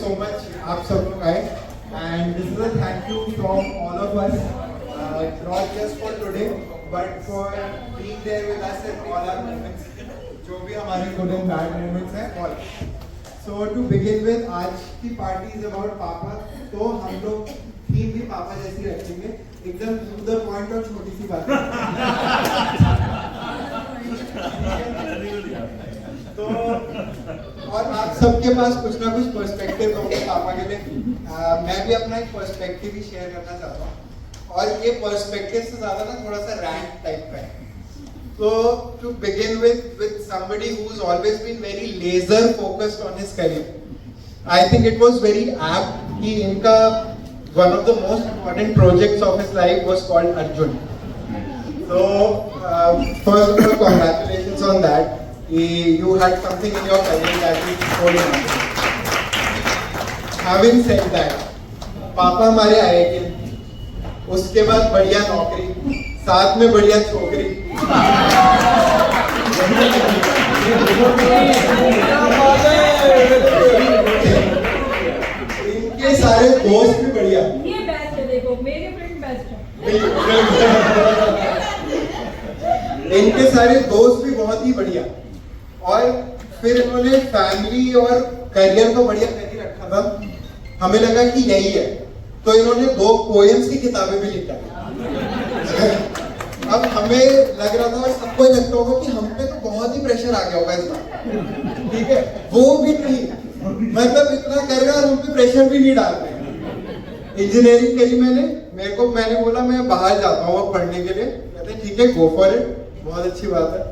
so much आप सब लोग आए and this is a thank you from all of us, not just for today but for being there with us in all our moments, जो भी हमारे good and bad moments हैं all. So to begin with, आज की party is about पापा, तो हम लोग थीम भी पापा जैसी रखेंगे, एकदम to the point और छोटी सी बात तो और आप सबके पास कुछ ना कुछ पर्सपेक्टिव होंगे पापा के लिए। मैं भी अपना एक पर्सपेक्टिव ही शेयर करना चाहता हूँ और ये पर्सपेक्टिव से ज़्यादा ना थोड़ा सा रैंट टाइप का है। So to begin with somebody who's always been very laser focused on his career, I think it was very apt कि इनका one of the most important projects of his life was called Arjun. So first of all, congratulations on that. You had something in your career that you told me. Having said that, पापा हमारे IIT, उसके बाद बढ़िया नौकरी, साथ में बढ़िया छोकरी, इनके सारे दोस्त भी बढ़िया। ये बेस्ट है, देखो मेरे फ्रेंड बेस्ट है। इनके सारे दोस्त भी बहुत ही बढ़िया और फिर इन्होंने फैमिली और करियर को बढ़िया कर ही रखा था। हमें लगा कि यही है, तो इन्होंने 2 पोएम्स की किताबें भी लिखा। अब हमें लग रहा था और सबको लगता होगा कि हम पे तो बहुत ही प्रेशर आ गया होगा इस बार, ठीक है, वो भी नहीं, मतलब इतना कर रहा और हम पे प्रेशर भी नहीं डाल रहे। इंजीनियरिंग करी मैंने बोला मैं बाहर जाता हूँ पढ़ने के लिए, कहते ठीक है गो फॉर इट, बहुत अच्छी बात है।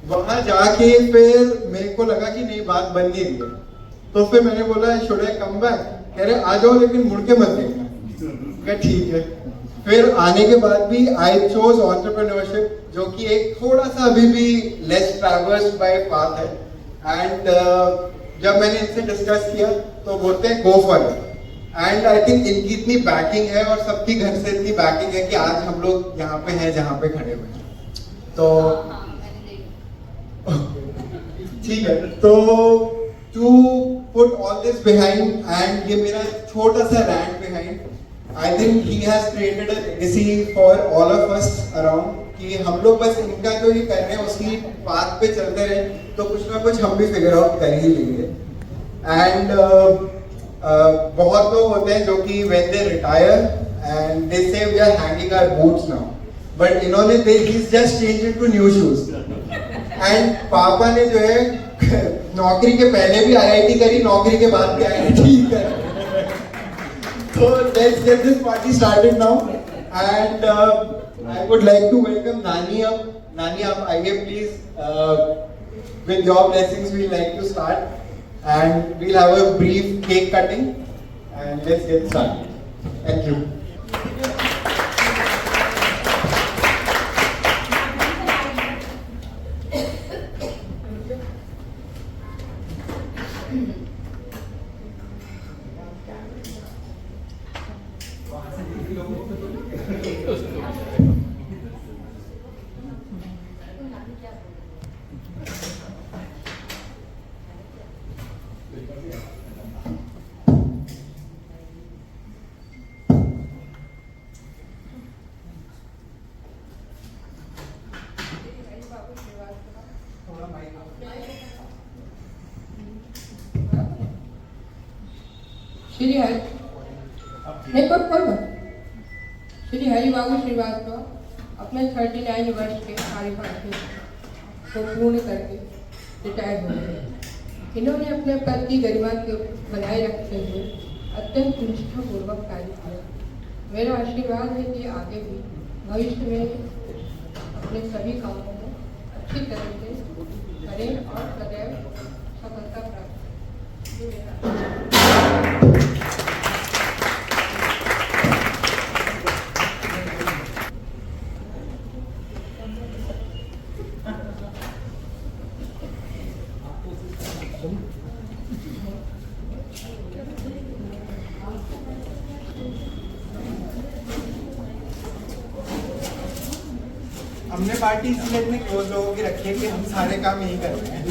वहां जाके फिर मेरे को लगा कि नहीं बात बन गई है, तो फिर मैंने बोला शुड आई कम बैक, कह रहे आ जाओ लेकिन मुड़ के मत देखना, ठीक है। फिर आने के बाद भी आई चोज एंटरप्रेन्योरशिप, जो कि एक थोड़ा सा अभी भी लेस ट्रैवर्स्ड बाय पाथ है। एंड जब मैंने इनसे डिस्कस किया तो बोलते हैं go for it. And I think इनकी इतनी बैकिंग है और सबकी घर से इतनी बैकिंग है कि आज हम लोग यहाँ पे हैं जहाँ पे खड़े हुए हैं। तो ठीक है, तो to put all this behind and ये मेरा छोटा सा rant behind, I think he has created a legacy for all of us around कि हम लोग बस इनका जो ये कर रहे हैं उसकी पाथ पे चलते रहे तो कुछ ना कुछ हम भी फिगर आउट कर ही लेंगे। एंड बहुत लोग होते हैं जो कि when they retire and they say we are hanging our boots now, but इन्होंने they he just change it to new shoes. And पापा ने जो है नौकरी के पहले भी IIT करी, नौकरी के बाद भी IIT करी। So let's get this party started now and I would like to welcome Nani up. Nani आप आइए please, with your blessings we like to start and we'll have a brief cake cutting and let's get started. Thank you. Shri Hari Shri Hari बाबू श्रीवास्तव अपने 39 वर्ष के कार्यकाल को पूर्ण करके retire हो गए। इन्होंने अपने पद की गरिमा को बनाए रखते हुए अत्यंत निष्ठापूर्वक कार्य किया। मेरा आशीर्वाद है कि आगे भी भविष्य में अपने सभी कामों को अच्छी तरह से करें और सदैव सफलता प्राप्त करें। हमने पार्टी इसलिए इतने क्लोज लोगों की रखी है कि हम सारे काम यही कर रहे हैं।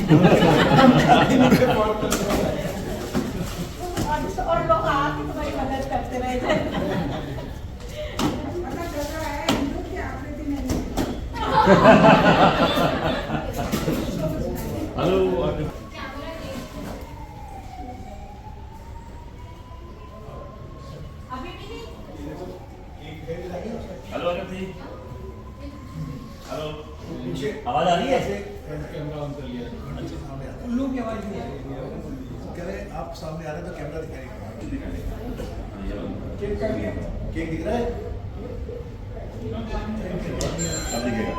हेलो हेलो आरती हेलो आवाज आ रही है कैमरा ऑन कर लिया उल्लू की आवाज नहीं आ रही है। कह रहे आप सामने आ रहे हैं तो कैमरा दिखाएगा। केक का भी है। केक दिख रहा है? अब दिखेगा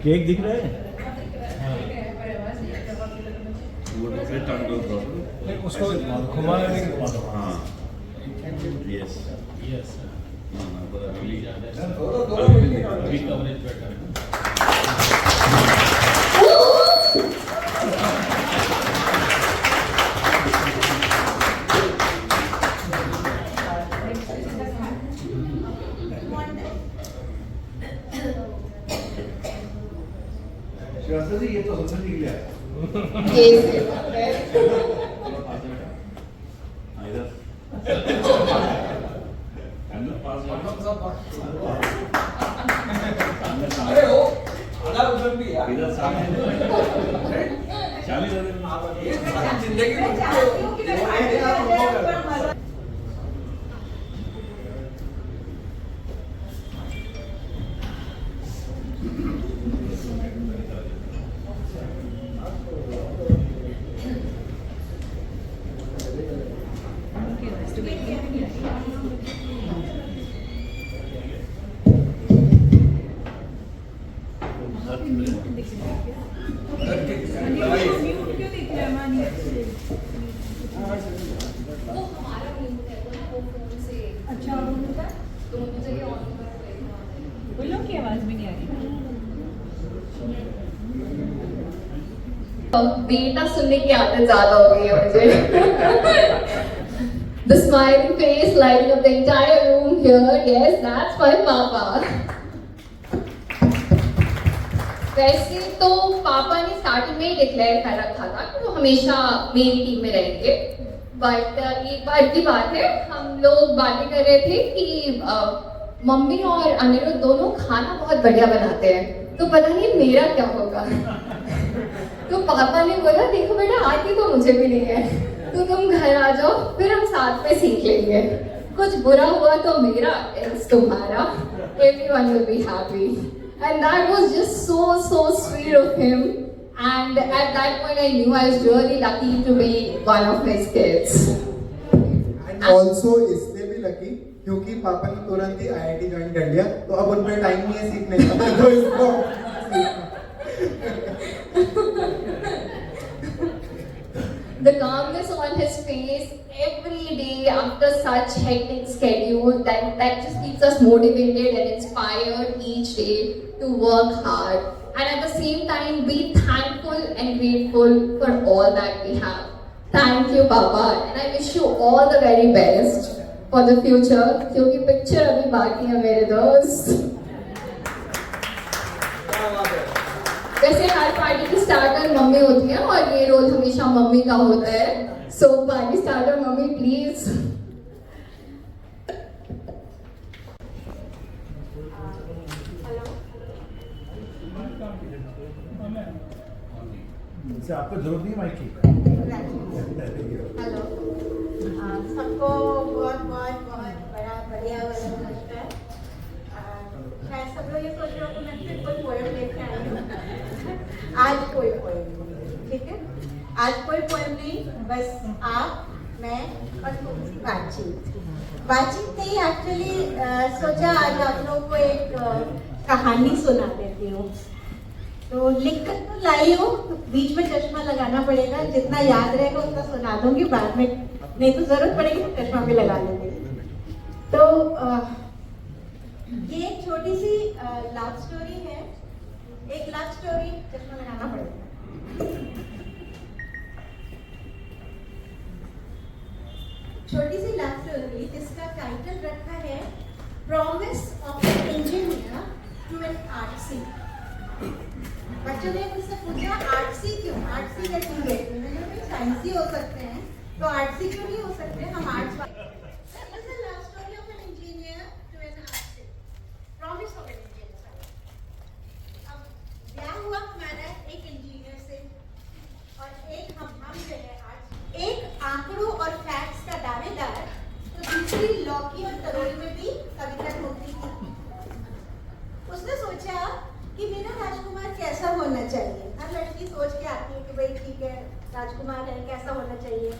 केक दिख रहा है वो तो फिर टांग दो नहीं, उसको घुमाना नहीं हाँ यस यस अभी अभी कवरेज बेटर है श्रीवास्तव जी ये तो हमसे निकल गया। इधर अंदर पास अरे वो आधा उधर भी यार। इधर सामने 40 जिंदगी में वो हमारा रिमोट है वो ना वो फोन से अच्छा और उनका तो मुझे ये ऑन करना उन लोग की आवाज भी नहीं आ रही बेटा सुनने की आदत ज्यादा हो गई है मुझे The smiling face lighting up the entire room here. Yes, that's my papa. वैसे तो पापा ने स्टार्टिंग में ही डिक्लेयर कर रखा था कि वो हमेशा मेरी टीम में रहेंगे बट एक बार की बात है हम लोग बातें कर रहे थे कि मम्मी और अनिरुद्ध दोनों खाना बहुत बढ़िया बनाते हैं तो पता नहीं मेरा क्या होगा तो पापा ने बोला देखो बेटा आती तो मुझे भी नहीं है तो तुम घर आ जाओ फिर हम साथ में सीख लेंगे कुछ बुरा हुआ तो मेरा else तुम्हारा everyone will be happy and that was just so sweet of him and at that point I knew I was really lucky to be one of his kids also इसलिए भी लकी क्योंकि पापा ने तुरंत ही IIT join कर लिया तो अब उनमें टाइम नहीं है सीखने का तो इसको The calmness on his face every day after such hectic schedule that just keeps us motivated and inspired each day to work hard and at the same time be thankful and grateful for all that we have. Thank you, Papa, and I wish you all the very best for the future. क्योंकि picture अभी बाकी है मेरे दोस्त. वैसे हर party की starter mummy होती है और ये रोल हमेशा मम्मी का होता है सो पार्टी स्टार्टर मम्मी प्लीज आपको जरूरत नहीं माइक की। हेलो सबको बहुत बहुत बहुत बड़ा बढ़िया नमस्कार। शायद सब लोग ये सोच रहे हो कि मैं फिर कोई पोएम लेके आई हूँ। आज कोई पोएम नहीं, ठीक है? आज कोई पोएम नहीं, बस आप, मैं और थोड़ी सी बातचीत नहीं एक्चुअली सोचा आज आप लोगों को एक कहानी सुना देती हूँ। तो लिखकर तो लाई हूँ, बीच में चश्मा लगाना पड़ेगा, जितना याद रहेगा उतना सुना दूंगी, बाद में नहीं तो जरूरत पड़ेगी तो चश्मा भी लगा लूंगी। तो ये एक छोटी सी लव स्टोरी है, एक लव स्टोरी, चश्मा लगाना पड़ेगा। छोटी सी लव स्टोरी जिसका टाइटल रखा है promise of an engineer to an artsy. बच्चों ने मुझसे पूछा आर्टसी क्यों, आर्टसी का क्यों लेते हैं? मैंने साइंसी हो सकते हैं तो आर्टसी क्यों नहीं हो सकते? हम आर्ट्स भाई ठीक है राजकुमार है, कैसा होना चाहिए।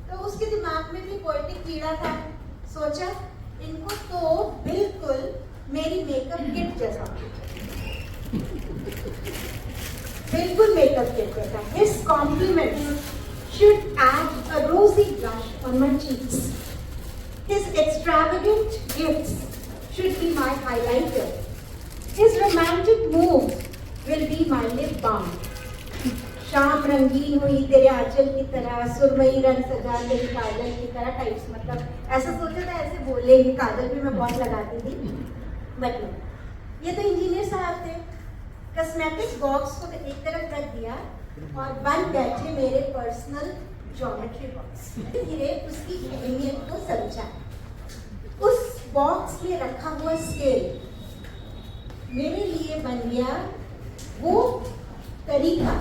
तो उसके दिमाग में भी पोएटिक कीड़ा था। सोचा इनको तो बिल्कुल मेरी मेकअप किट जैसा, बिल्कुल मेकअप किट जैसा। His compliments should add a rosy blush on my cheeks. His extravagant gifts should be my highlighter. His romantic moves will be my lip balm. शाम रंगीन हुई तेरे आंचल की तरह, सुरमई रंग सजा तेरी काजल की तरह टाइप्स। मतलब ऐसा सोचा था ऐसे बोलेंगे, काजल भी मैं बहुत लगाती थी। मतलब ये तो इंजीनियर साहब थे। कॉस्मेटिक बॉक्स को एक तरफ रख दिया और बन बैठे मेरे पर्सनल ज्योमेट्री बॉक्स। धीरे उसकी अहमियत को समझा। उस बॉक्स में रखा हुआ स्केल मेरे लिए बन गया वो तरीका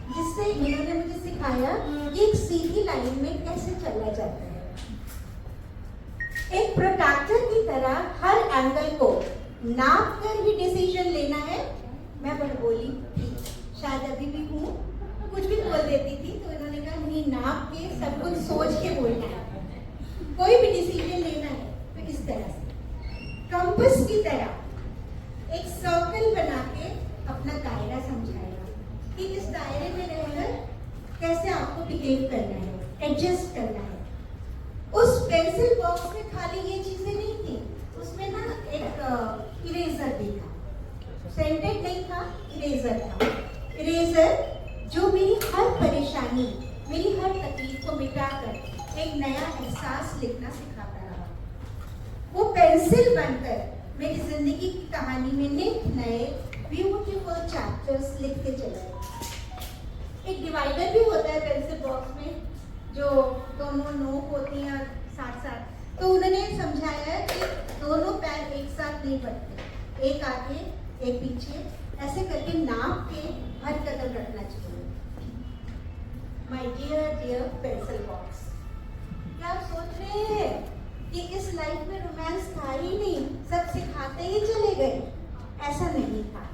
जिससे इन्होंने मुझे सिखाया कि एक सीधी लाइन में कैसे चला जाता है। एक प्रोट्रैक्टर की तरह हर एंगल को नाप कर ही डिसीजन लेना है। मैं बोली थी, शायद अभी भी हूँ, कुछ भी बोल देती थी तो इन्होंने कहा नहीं, नाप के सब कुछ सोच के बोलना है। कोई भी डिसीजन लेना है तो इस तरह से कंपास की तरह एक सर्कल बना के अपना दायरा समझाएगा कि इस दायरे में रहकर कैसे आपको बिहेव करना है, एडजस्ट करना है। उस पेंसिल बॉक्स में खाली ये चीजें नहीं थी, उसमें ना एक इरेजर भी था। सेंटेड नहीं था, इरेजर था। इरेजर जो मेरी हर परेशानी, मेरी हर तकलीफ को मिटाकर एक नया एहसास लिखना सिखाता रहा। वो पेंसिल बनकर मेरी जिंदगी की कहानी में नित नए ब्यूटीफुल चैप्टर्स लिखते चले। एक डिवाइडर भी होता है पेंसिल बॉक्स में, जो दोनों नोक होती हैं साथ साथ। तो उन्होंने समझाया कि दोनों पैर एक साथ नहीं बढ़ते, एक आगे एक पीछे, ऐसे करके नाप के हर कदम रखना चाहिए। My dear dear pencil box, क्या आप सोच रहे हैं कि इस लाइफ में रोमांस था ही नहीं, सब सिखाते ही चले गए? ऐसा नहीं था।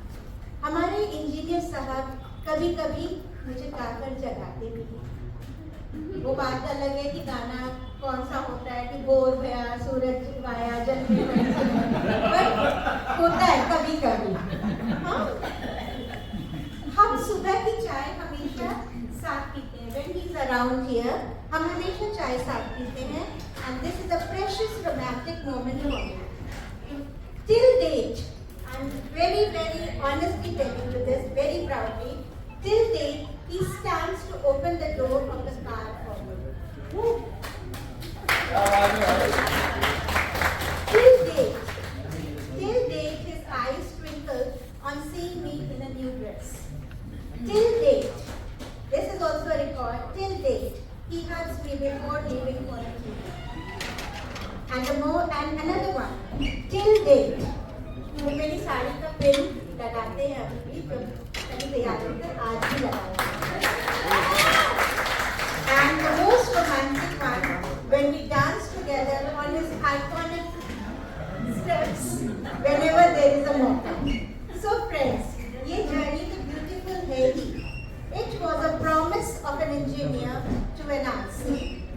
हमारे इंजीनियर साहब कभी कभी मुझे गाकर जगाते भी हैं। वो बात अलग है कि गाना कौन सा होता है कि भोर भया सूरज वाया जल में बट होता है कभी कभी। हाँ? हम सुबह की चाय हमेशा साथ पीते हैं। When he's around here, हम हमेशा चाय साथ पीते हैं। And this is a precious romantic moment for me. Till date, I'm very, very honestly telling you this, very proudly. Till date, he stands to open the door of the car for me. Till date, his eyes twinkle on seeing me in a new dress. Till date, this is also a record. Till date, he hugs me before leaving for a tea. And another one. Till date, वो मेरी साड़ी का pin लगाते हैं अभी भी, जब कभी तैयार होकर आज भी लगाते हैं। And the most romantic one, when we dance together on his iconic steps, whenever there is a mauka. So friends, ये journey तो beautiful है ही. It was a promise of an engineer to an artist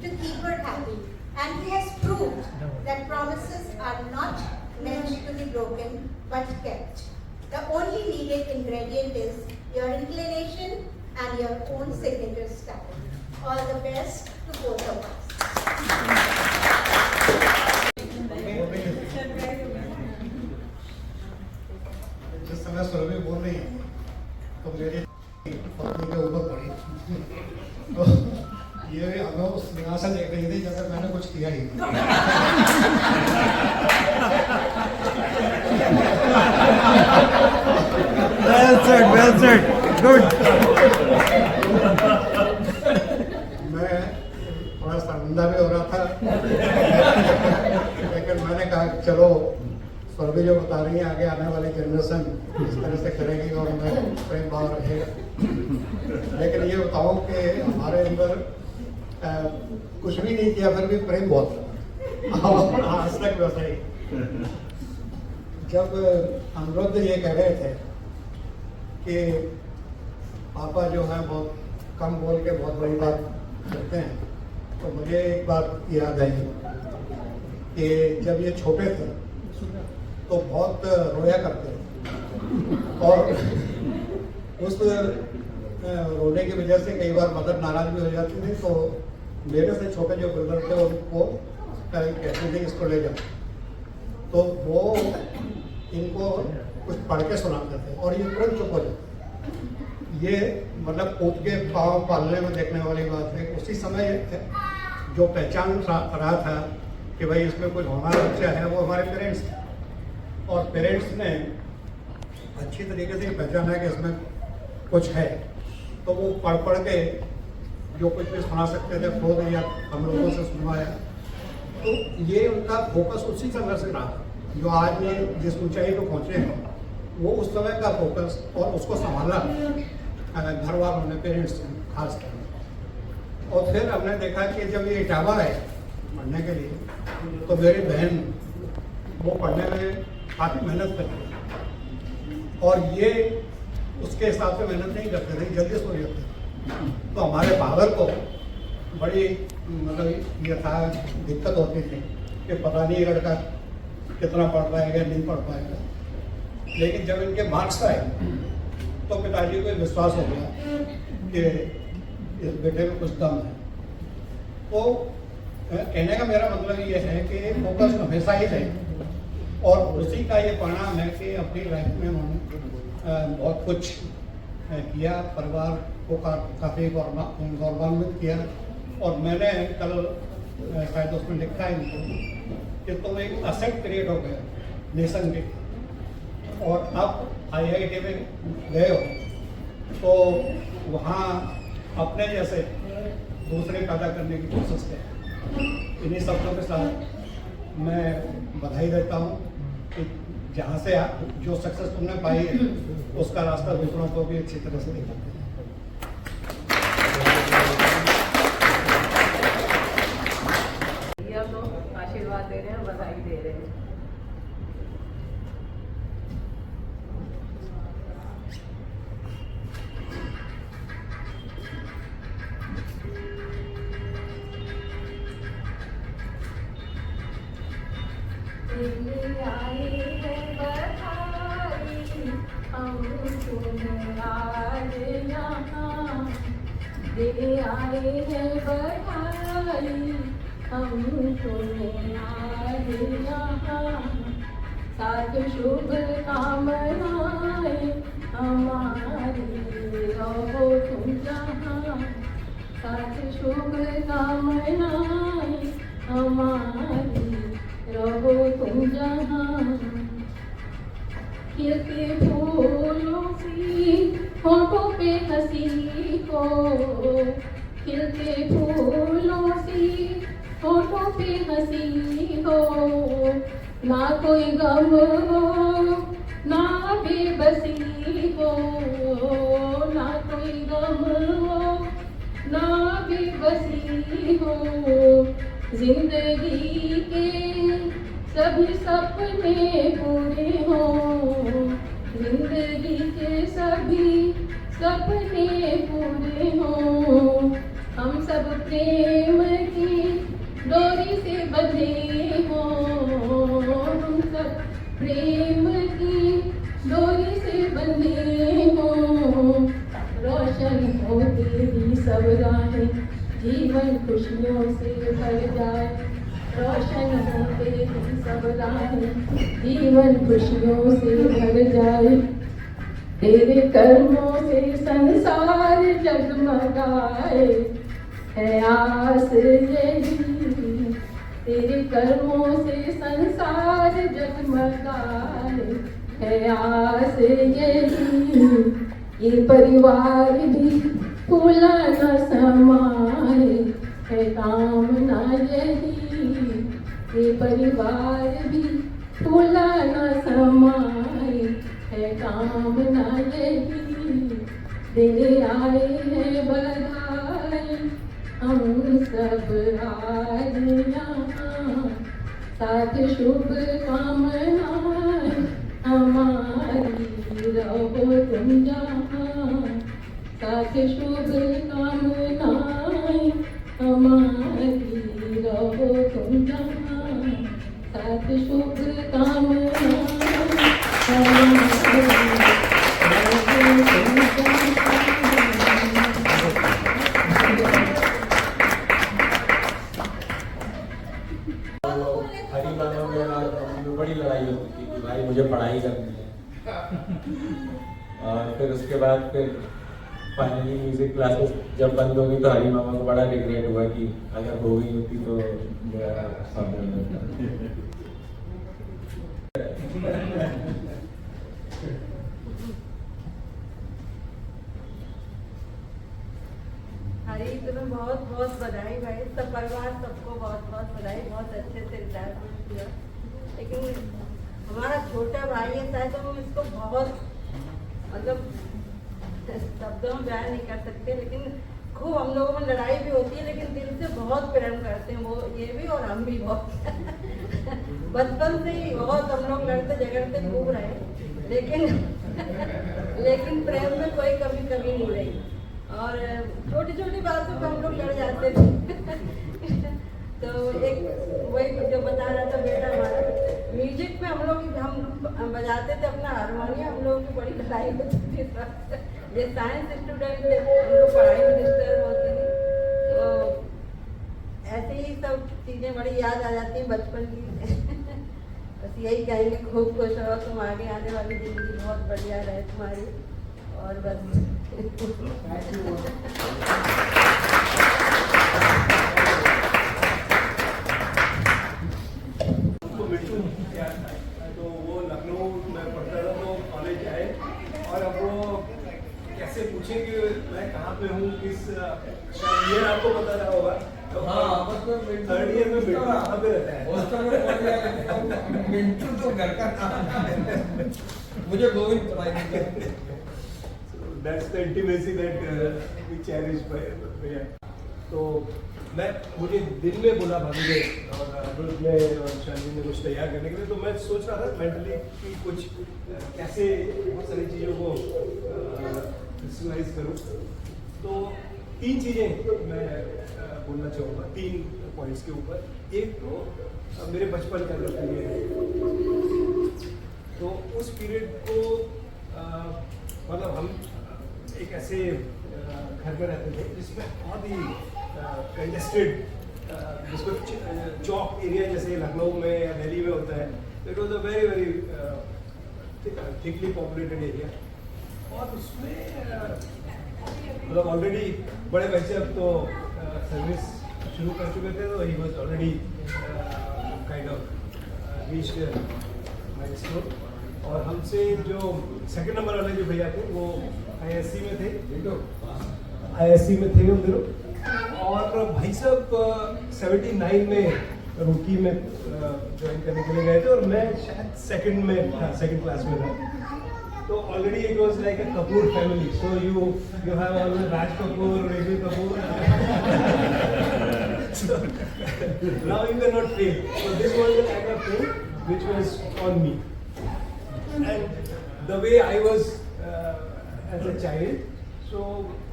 to keep her happy, and he has proved that promises are not meant to be broken but kept. The only needed ingredient is your inclination and your own signature style. All the best to both of us. जिस समय सुरभि बोल रही है तो मेरी पत्नी के ऊपर पड़ी, तो ये हमें उस सिंहासन देख रही थी जैसे मैंने कुछ किया ही नहीं। Well said, good. मैं थोड़ा शर्मिंदा भी हो रहा था, लेकिन मैंने कहा चलो सुरभि जो बता रही है आगे आने वाली जनरेशन इस तरह से करेगी और मैं प्रेम भाव रहेगा। लेकिन ये बताऊं कि हमारे अंदर कुछ भी नहीं किया फिर भी प्रेम बहुत था, आज तक वैसा ही। जब अनुरुद्ध ये कह रहे थे कि पापा जो है बहुत कम बोल के बहुत बड़ी बात करते हैं। तो मुझे एक बात याद आई कि जब ये छोटे थे तो बहुत रोया करते थे और उस रोने की वजह से कई बार मदर नाराज भी हो जाती थी। तो मेरे से छोटे जो ब्रदर थे उनको कहते थे इसको ले जाओ, तो वो इनको कुछ पढ़ के सुनाते थे और ये तुरंत चुप हो जाते। ये मतलब कूद के पाँव पालने में देखने वाली बात है। उसी समय जो पहचान रहा था कि भाई इसमें कुछ हमारा बच्चा है, वो हमारे पेरेंट्स थे और पेरेंट्स ने अच्छी तरीके से पहचाना कि इसमें कुछ है। तो वो पढ़ पढ़ के जो कुछ भी सुना सकते थे खुद या हम लोगों से सुनवाया। तो ये उनका फोकस उसी तरह से रहा जो आज ये जिस ऊंचाई पर पहुँचे हैं, वो उस समय का फोकस और उसको संभाला घर वालों ने, पेरेंट्स ने खास कर। और फिर हमने देखा कि जब ये इटावा है पढ़ने के लिए, तो मेरी बहन वो पढ़ने में काफ़ी मेहनत करती है और ये उसके हिसाब से मेहनत नहीं करते थे, जल्दी सो जाते थे। तो हमारे फादर को बड़ी मतलब ये था, दिक्कत होती थी कि पता नहीं लड़का कितना पढ़ पाएगा नहीं पढ़ पाएगा। लेकिन जब इनके मार्क्स आए तो पिताजी को विश्वास हो गया कि इस बेटे में कुछ दम है। तो कहने का मेरा मतलब ये है कि फोकस हमेशा ही रहे और उसी का ये परिणाम है कि अपनी लाइफ में उन्होंने बहुत कुछ किया, परिवार को काफ़ी गौरवान्वित किया। और मैंने कल शायद उसमें लिखा है इनको कि तुम एक असेट क्रिएट हो गया नेशन के, और अब IIT में गए हो तो वहाँ अपने जैसे दूसरे पैदा करने की कोशिश करें। इन्हीं शब्दों के साथ मैं बधाई देता हूँ कि जहाँ से जो सक्सेस तुमने पाई है उसका रास्ता दूसरों को भी अच्छी तरह से दिखाते हैं। तो आशीर्वाद दे रहे हैं, बधाई दे रहे हैं। आए हैं बधाई हम तुम्हें आज यहाँ, साथ शुभ कामनाएं हमारी रहो तुम जहाँ, साथ शुभ कामनाएं हमारी रहो तुम जहाँ। खिलते फूलों सी होठों पे हंसी हो, खिलते फूलों सी होठों पे हंसी हो, ना कोई गम हो ना बेबसी हो, ना कोई गम हो ना बेबसी हो। जिंदगी के सभी सपने पूरे हों, जिंदगी के सभी सपने पूरे हों। हम सब प्रेम की डोरी से बंधे हों, हम सब प्रेम की डोरी से बंधे हों। रोशन हो तेरी सब राहें, जीवन खुशियों से भर जाए। रोशन हो तेरी सब राहें, जीवन खुशियों से भर जाए। तेरे कर्मों से संसार जगमगाए, है आस यही। तेरे कर्मों से संसार जगमगाए, है आस यही। ये परिवार भी फूला न समाए, है कामना यही। ये परिवार भी फूला न समाए, है कामना यही। दे आए हैं बधाई हम सब आज यहाँ, साथ शुभ कामनाएं हमारी रहो तुम जहाँ, साथ शुभ कामनाएं हमारी रहो तुम जहाँ, साथ शुभ कामनाएं हमारी रहो तुम जहाँ। हरी मामा में और मम्मी में बड़ी लड़ाई होती थी कि भाई मुझे पढ़ाई करनी है। और फिर उसके बाद फिर फाइनली म्यूजिक क्लासेस जब बंद हो गई तो हरी मामा को बड़ा रिग्रेट हुआ कि अगर हो गई होती तो मेरा सामने होता। हरी तुम्हें बहुत बहुत बधाई भाई, सब परिवार सबको बहुत बहुत बधाई, बहुत अच्छे से रिटायरमेंट किया। लेकिन हमारा छोटा भाई है, शायद हम इसको बहुत मतलब शब्दों में बयान नहीं कर सकते, लेकिन खूब हम लोगों में लड़ाई भी होती है, लेकिन दिल से बहुत प्रेम करते हैं वो, ये भी और हम भी बहुत। बचपन से ही बहुत हम लोग लड़ते झगड़ते खूब रहे, लेकिन प्रेम में कोई कमी नहीं रही। और छोटी छोटी बातों पे हम लोग लड़ जाते थे। तो एक वही जो बता रहा था बेटा हमारा, म्यूजिक में हम बजाते थे अपना हारमोनियम, हम लोगों की बड़ी लड़ाई होती थी। ये साइंस स्टूडेंट थे, उनको पढ़ाई में डिस्टर्ब होती थी, तो ऐसे ही सब चीज़ें बड़ी याद आ जाती हैं बचपन की। बस यही कहेंगे, खूब खुश रहो तुम, आगे आने वाली ज़िंदगी बहुत बढ़िया रहे तुम्हारी, और बस। तो वो लखनऊ में पढ़ता था, तो कॉलेज आए और अब वो कैसे पूछे कि मैं कहाँ पे हूँ, किस ये आपको पता रहा होगा। तो थर्ड ईयर में मिंटू कहाँ पे रहता है? मिंटू तो घर का नाम है, मुझे गोविंद पता है। That's the intimacy that we cherish भैया। तो मुझे दिन में बोला भाभी ने और अमृत ने और शालिनी ने कुछ तैयार करने के लिए, तो मैं सोच रहा था मेंटली कि कुछ कैसे बहुत सारी चीज़ों को क्रिस्टलाइज करूँ। तो 3 चीज़ें मैं बोलना चाहूँगा, 3 पॉइंट्स के ऊपर। एक तो मेरे बचपन का जो पीरियड है, तो उस पीरियड को मतलब हम एक ऐसे घर में रहते थे जिसमें बहुत ही कंजेस्टेड, जिसको चौक एरिया जैसे लखनऊ में या दिल्ली में होता है, तो it was a very very thickly populated area. और उसमें मतलब ऑलरेडी बड़े बच्चे अब तो सर्विस शुरू कर चुके थे, तो he was already kind of reached milestone. और हमसे जो सेकंड नंबर वाले जो भैया थे वो ISC में थे, उन दिनों। और भाई साहब 79 में रुकी में ज्वाइन करने के लिए गए थे, और मैं शायद सेकंड क्लास में था। तो already it was like a Kapoor family, so you have always Raj Kapoor, Ranbir Kapoor. Now you can not fail, so this was the kind of thing which was on me. And the way I was as a child, so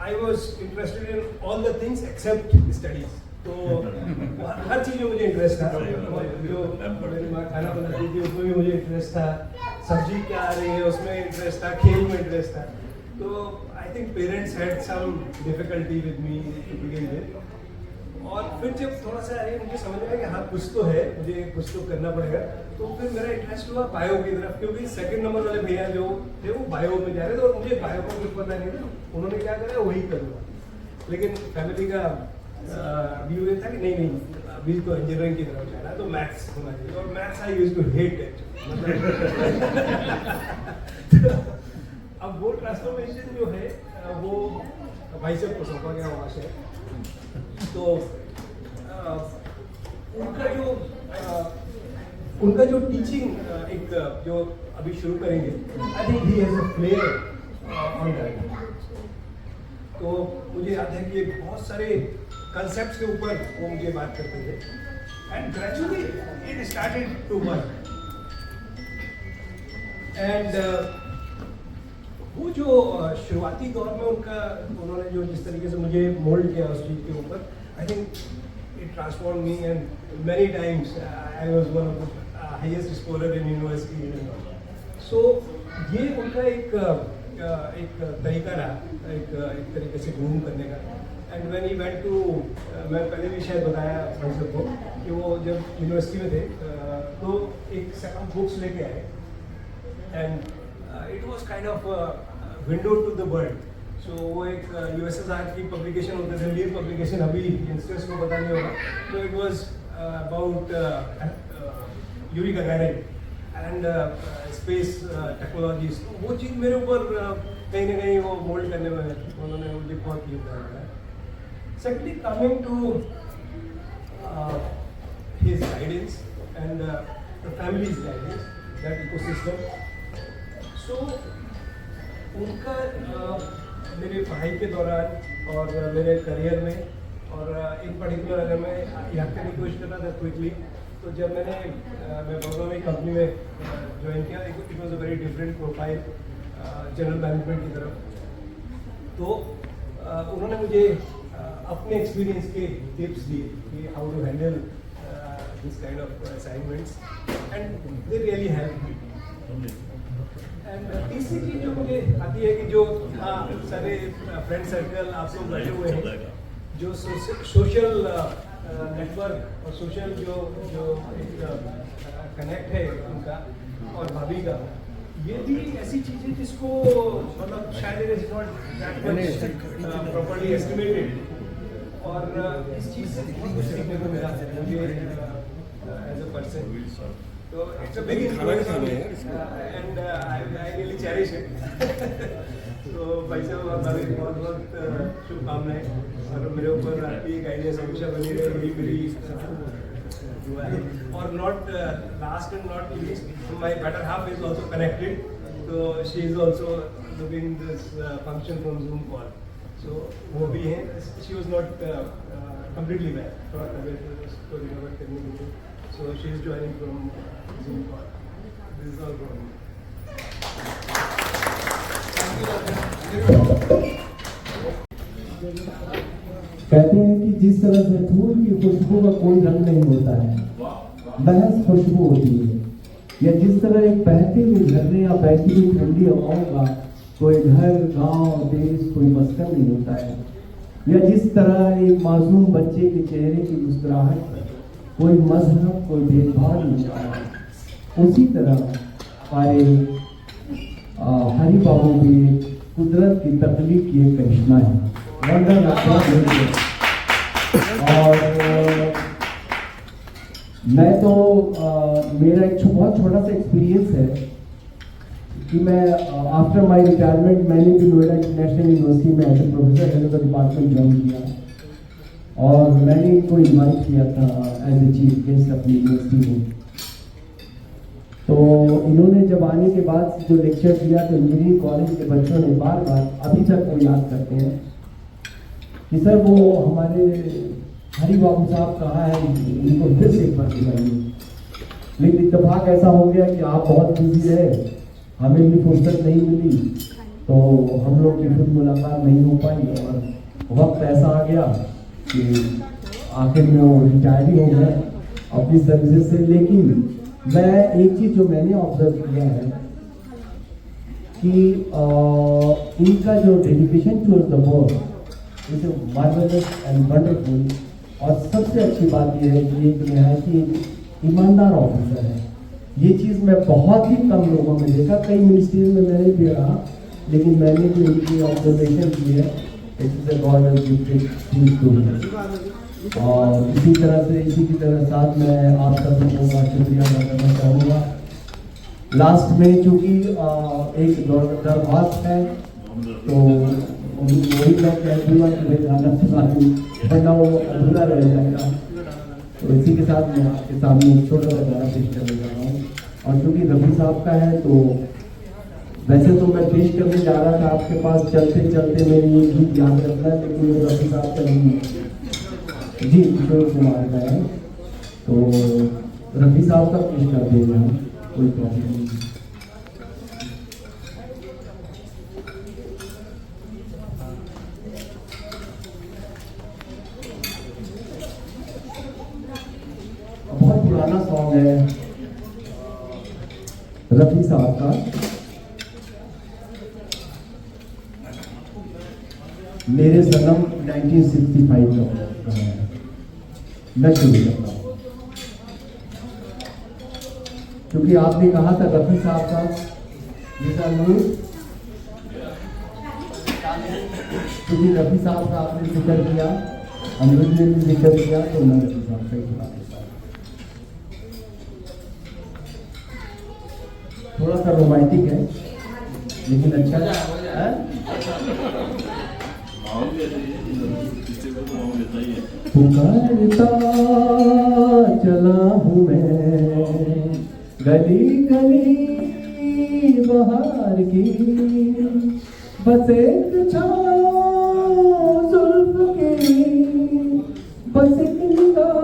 I was interested in all the things except studies. तो हर चीज़ में मुझे interest था, जो मेरी माँ खाना बनाती थी उसमें भी मुझे इंटरेस्ट था, सब्जी क्या आ रही है उसमें इंटरेस्ट था, खेल में इंटरेस्ट था। तो I think parents had some difficulty with me to begin with. और फिर जब थोड़ा सा मुझे समझ आया कि हाँ कुछ तो है, मुझे कुछ तो करना पड़ेगा, तो फिर मेरा इंटरेस्ट हुआ बायो की तरफ, क्योंकि सेकंड नंबर वाले भैया जो थे वो बायो में जा रहे थे और मुझे बायो का कुछ पता नहीं था। उन्होंने क्या करा वही करूँगा, लेकिन फैमिली का व्यू ये था कि नहीं अभी तो इंजीनियरिंग की तरफ जाना है, तो मैथ्स होना चाहिए। और maths I used to hate it. अब वो ट्रांसफॉर्मेशन जो है वो भाई साहब को सौंपा गया वहाँ से। तो उनका जो टीचिंग एक जो अभी शुरू करेंगे, आई think he has a flare on that. तो मुझे याद है कि बहुत सारे कंसेप्ट्स के ऊपर वो मुझे बात करते थे, and gradually it started to work. And वो जो शुरुआती दौर में उन्होंने जो जिस तरीके से मुझे मोल्ड किया उस चीज़ के ऊपर, I think it transformed me, and many times I was one of the highest scorer in university and all. So ये उनका एक तरीका रहा, एक तरीके से ग्रूम करने का. And when he went to मैं पहले भी शायद बताया भाई सबको कि वो जब यूनिवर्सिटी में थे तो एक सेट ऑफ बुक्स लेके आए, and it was kind of a window to the world. So वो एक USSR की पब्लिकेशन होते थे, लीड पब्लिकेशन, अभी यंगस्टर्स को पता नहीं होगा. तो it was about Yuri Gagarin and space technologies. वो चीज़ मेरे ऊपर कहीं ना कहीं वो मोल्ड करने में उन्होंने मुझे बहुत योगदान दिया. Secondly coming to his guidance and the family's guidance, that ecosystem. So उनका मेरे पढ़ाई के दौरान और मेरे करियर में, और इन पर्टिकुलर अगर मैं याद करने की कोशिश कर रहा था क्विकली, तो जब मैं बड़ौदा में कंपनी में ज्वाइन किया, it was a very different profile general management की तरफ. तो उन्होंने मुझे अपने एक्सपीरियंस के टिप्स दिए कि how to handle this kind of assignments, and they really help me. एंड तीसरी चीज़ जो मुझे आती है कि जो सारे फ्रेंड सर्कल आप लोग बैठे हुए हैं, जो सोशल नेटवर्क और सोशल जो एक कनेक्ट है उनका और भाभी का, ये भी ऐसी चीज़ है जिसको मतलब शायद it is not that much properly estimated. और इस चीज़ से बहुत कुछ सीखने को मिला मुझे as a person. So it's a big influence on me, and I really cherish it. So भाई साहब आप भाभी बहुत बहुत शुभकामनाएं, और मेरे ऊपर आपकी गाइडेंस हमेशा बनी रहे, मेरी दुआ है. और not last and not least, my better half is also connected, so she is also doing this function from Zoom call. So वो भी हैं. She was not completely bad, थोड़ा तबीयत उसको रिकवर करने के लिए. So she is joining from Zoom call. This is all from me. कहते हैं कि जिस तरह से फूल की खुशबू का कोई रंग नहीं होता है, महज खुशबू होती है, या जिस तरह एक बहते हुए झरने या बहती हुई ठंडी हवाओं का कोई घर, गांव, देश, कोई मस्कन नहीं होता है, या जिस तरह एक मासूम बच्चे के चेहरे की मुस्कुराहट पर कोई मजहब, कोई भेदभाव नहीं होता है, उसी तरह हमारे हरि बाबू भी कुदरत की तख्लीक की एक करिश्मा है, वंडर ऑफ. और मैं तो मेरा एक बहुत छोटा सा एक्सपीरियंस है कि मैं आफ्टर माय रिटायरमेंट मैंने भी नोएडा इंटरनेशनल यूनिवर्सिटी में as a professor head of the department join किया, और मैंने इनको इन्वाइट किया था एज ए चीफ गेस्ट अपनी यूनिवर्सिटी में. तो इन्होंने जब आने के बाद जो लेक्चर दिया तो इंजीनियरिंग कॉलेज के बच्चों ने बार बार अभी तक वो याद करते हैं कि सर वो हमारे हरि बाबू साहब कहाँ है, इनको फिर से एक बार दिखाइए. लेकिन इत्तेफाक ऐसा हो गया कि आप बहुत बिजी रहे, हमें भी फुर्सत नहीं मिली, तो हम लोग की खुद मुलाकात नहीं हो पाई, और वक्त ऐसा आ गया कि आखिर में वो रिटायर ही हो गए अपनी सर्विसेज से. लेकिन मैं एक चीज़ जो मैंने ऑब्जर्व किया है कि इनका जो dedication towards the work is marvellous and wonderful. और सबसे अच्छी बात यह है कि एक निहायत ईमानदार ऑफिसर है. ये चीज़ मैं बहुत ही कम लोगों में देखा, कई मिनिस्ट्रीज में मैंने भी रहा, लेकिन मैंने भी उनकी ऑब्जर्वेशन की है. It is a God gifted thing to me. और इसी की तरह साथ मैं आप सभी को शुक्रिया अदा करना चाहूँगा. लास्ट में चूँकि एक दरख्वास्त है, तो वही मैं कह दूँगा कि भाई गाना सुनाऊँ, वरना वो अधूरा रह जाएगा. तो इसी के साथ मैं आपके सामने एक छोटा सा गाना पेश करने जा रहा हूँ. और चूँकि रफ़ी साहब का है, तो वैसे तो मैं पेश करने जा रहा था आपके पास, चलते चलते मेरी ये गीत याद रखना, लेकिन वो रफ़ी साहब का नहीं है जी, किशोर कुमार का है, तो रफ़ी साहब का पेश कर देंगे हम, कोई प्रॉब्लम नहीं. पुराना सॉन्ग है रफी साहब का, मेरे सनम 1965 का है। मैं शुरू करता हूँ क्योंकि आपने कहा था रफी साहब का क्योंकि रफी साहब का आपने जिक्र किया, अनिरुद्ध ने भी जिक्र किया, तो मैं रफी साहब का ही सुना देता हूँ। थोड़ा सा रोमांटिक है लेकिन अच्छा है। पुकारता चला हूँ मैं गली गली बहार की, बस एक छाँव जुल्फ की, बस एक निगाह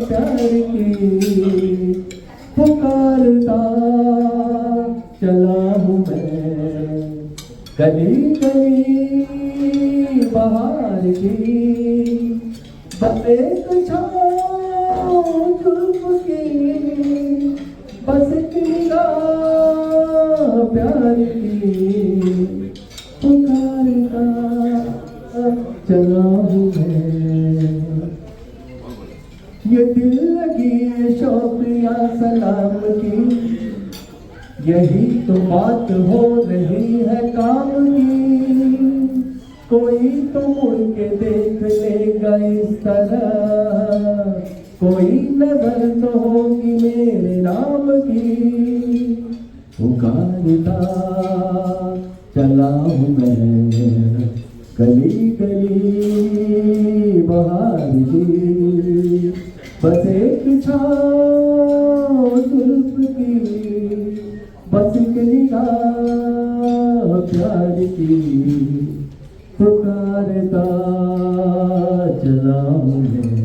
प्यार की। पुकारता चला हूँ मैं गली गली बहार की, बस एक छाँव जुल्फ की, बस एक निगाह प्यार की। पुकारता चला हूँ मैं, ये दिल लगी शौक या सलाम की, यही तो बात हो रही है काम की। कोई तो मुड़ के देख लेगा इस तरह, कोई नजर तो होगी मेरे नाम की। पुकारता चला हूँ मैं गली गली बहार की, बस एक छाँव जुल्फ की, बस एक निगाह प्यार की। पुकारता चला हूँ मैं,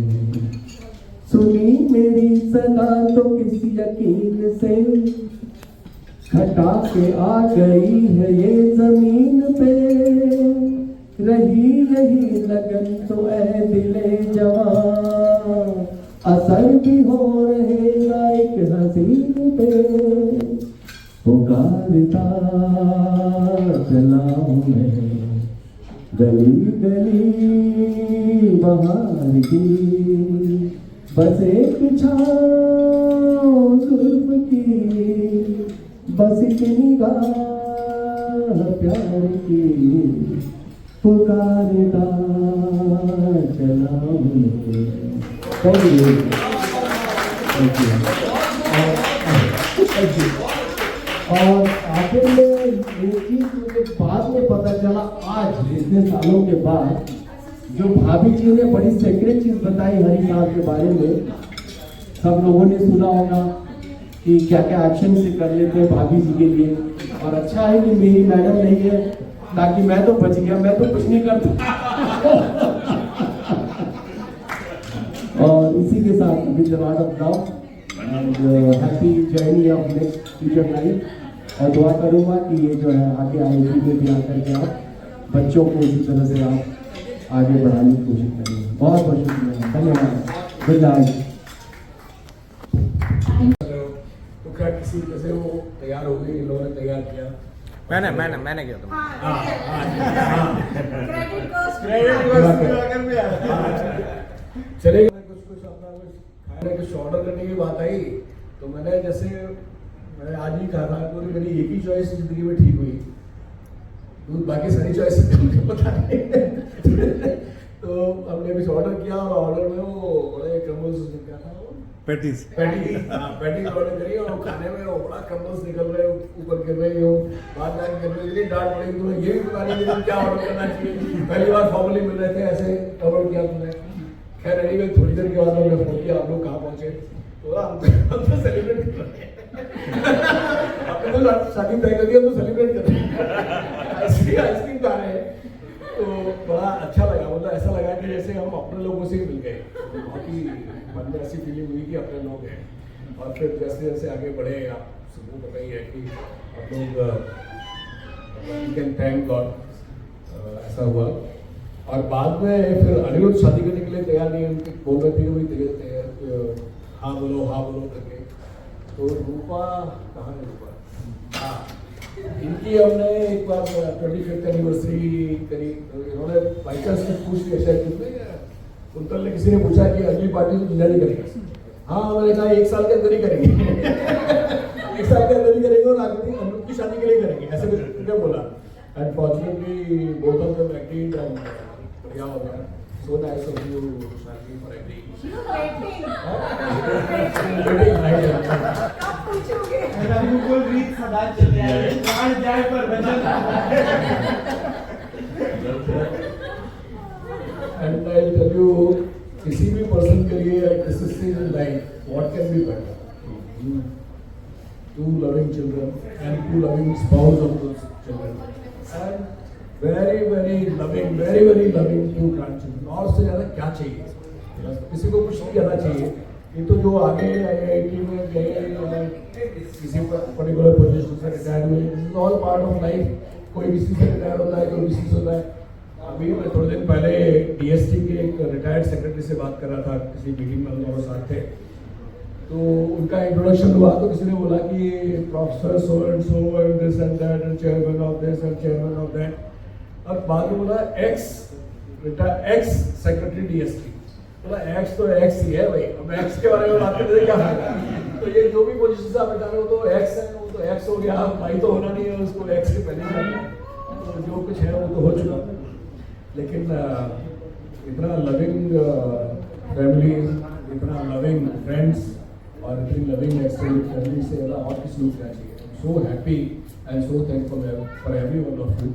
सुनी मेरी सदा तो किस यकीन से, खटा के आ गई है ये जमीन पे। रही यही लगन तो ऐ दिले जवां, असर भी हो रहेगा एक हसीन पे। पुकारता चला हूँ मैं गली गली बहार की, बस एक छाँव जुल्फ की, बस एक निगाह प्यार की। पुकारता चला हूँ मैं। और आगे में एक चीज मुझे बाद में पता चला, आज इतने सालों के बाद, जो भाभी जी ने बड़ी सीक्रेट चीज बताई हरी साहब के बारे में। सब लोगों ने सुना होगा कि क्या क्या एक्शन से कर लेते हैं भाभी जी के लिए, और अच्छा है कि मेरी मैडम नहीं है, ताकि मैं तो बच गया, मैं तो कुछ नहीं करता। और इसी के साथ with lot of love and happy journey of next future life. और दुआ करूँगा कि ये जो है आगे आएगी में भी आकर के आप बच्चों को इसी तरह से आप आगे बढ़ाने की कोशिश करेंगे। बहुत बहुत शुक्रिया, धन्यवाद, गुड नाइट। तो क्या किसी जैसे वो तैयार हो गई, इन लोगों ने तैयार किया, मैंने किया था। चलेगा कुछ अपना कुछ खाने कुछ ऑर्डर करने की बात आई, तो मैंने आज ही कहा था पूरी मेरी एक ही चॉइस जिंदगी में ठीक हुई, तो बाकी सारी चॉइस मुझे पता नहीं। तो हमने कुछ ऑर्डर किया और ऑर्डर में वो बड़े क्रम्बल्स क्या था वो पैटीज ऑर्डर करी, और खाने में वो बड़ा क्रम्बल्स निकल रहे ऊपर गिर रहे हो, बात कर रहे, इतनी डांट पड़ी तुम्हें ये भी पता नहीं कि क्या ऑर्डर करना चाहिए। पहली बार फॉर्मली मिल रहे थे, ऐसे ऑर्डर किया तुमने। खैर एनीवे थोड़ी देर के बाद हमने फोन किया, आप लोग कहाँ पहुंचे, तो हम तो सेलिब्रेट कर रहे हैं। आपने तो शादी तय कर दिया, तो सेलिब्रेट कर रहे हैं, आइसक्रीम खा रहे हैं। तो बड़ा अच्छा लगा, मतलब ऐसा लगा कि जैसे हम अपने लोगों से ही मिल गए। बहुत ही मन में ऐसी फीलिंग हुई कि अपने लोग हैं। और फिर जैसे जैसे आगे बढ़े, आप सबको पता ही है कि हम लोग कैन थैंक गॉड ऐसा हुआ। और बाद में फिर अनिरुद्ध शादी करने के लिए तैयार नहीं, उनके बोल रहे थे कि भाई हाँ बोलो करके। तो रूपा कहाँ है रूपा? हाँ, इनकी हमने एक बार 25th एनिवर्सरी करी, तो इन्होंने बाई चांस से पूछ लिया शायद तुमने, कुंतल ने किसी ने पूछा कि अगली पार्टी तो जिला नहीं करेगी। हाँ, मैंने कहा 1 साल के अंदर ही करेंगे। 1 साल के अंदर ही करेंगे और आगे अमृत की शादी के लिए करेंगे, ऐसे क्या बोला। And fortunately both of them agreed and बढ़िया हो गया। सो नाइस ऑफ यू शादी फॉर एग्रीइंग। रघुकुल रीत सदा चले आए, प्राण जाए पर वचन। And I'll tell you, किसी भी पर्सन के लिए this is in life, what can be better? Two loving children and two loving spouse of those children, and very loving two grandchildren. और से ज़्यादा क्या चाहिए? किसी को कुछ नहीं करना चाहिए। ये तो जो आगे IIT में गए, किसी पर्टिकुलर पोजीशन से रिटायर हुए, this is all part of life. कोई किसी से रिटायर होता है, कोई किसी से होता है। अभी मैं थोड़े दिन पहले DST के एक रिटायर्ड सेक्रेटरी से बात कर रहा था, किसी मीटिंग में हम दोनों साथ थे, तो उनका इंट्रोडक्शन हुआ तो किसी ने बोला कि professor so and this and that and chairman of this and chairman of that, और बाद में बोला एक्स सेक्रेटरी DST। बोला एक्स तो एक्स ही है भाई, अब एक्स के बारे में बात करने से क्या फायदा। तो ये जो भी पोजीशन से आप रिटायर हो तो एक्स है, वो तो एक्स हो गया, भाई तो होना नहीं है, उसको एक्स के पहले जाना, तो जो कुछ है वो तो हो चुका। लेकिन इतना लविंग फैमिली, इतना लविंग फ्रेंड्स और इतनी लविंग एक्सटेंडेड फैमिली से ज़्यादा और किसी को क्या चाहिए। So happy and so thankful for every one of you.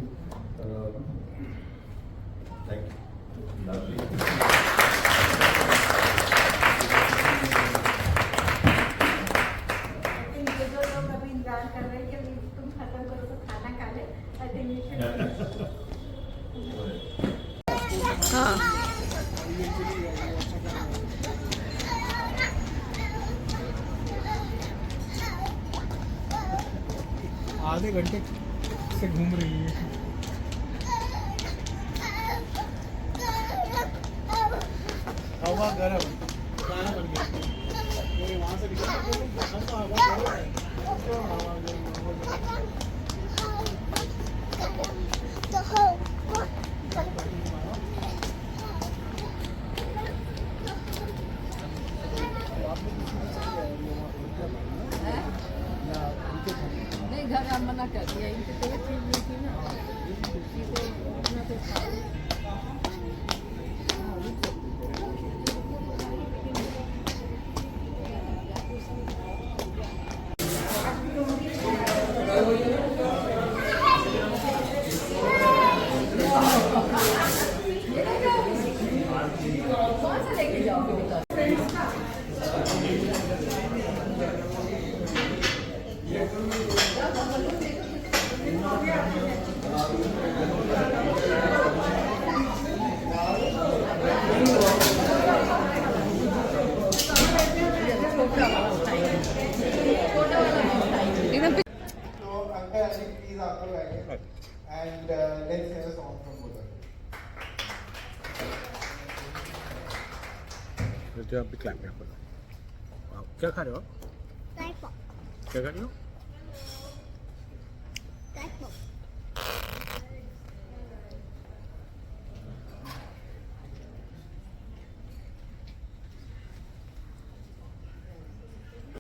Thank you. आधे घंटे से घूम रही है। हवा गरम, खाना बन गया, ये वहाँ से निकल तो हवा गरम है। नहीं, घर आप मना कर दिया, इनकी तबीयत ठीक नहीं थी ना, इसी को अपना तो खा लो। कौन सा लेके जाओगे बेटा? And let's have a song from both of you. आप भी क्लैप करो। क्या खा रहे हो? क्या खा रहे हो?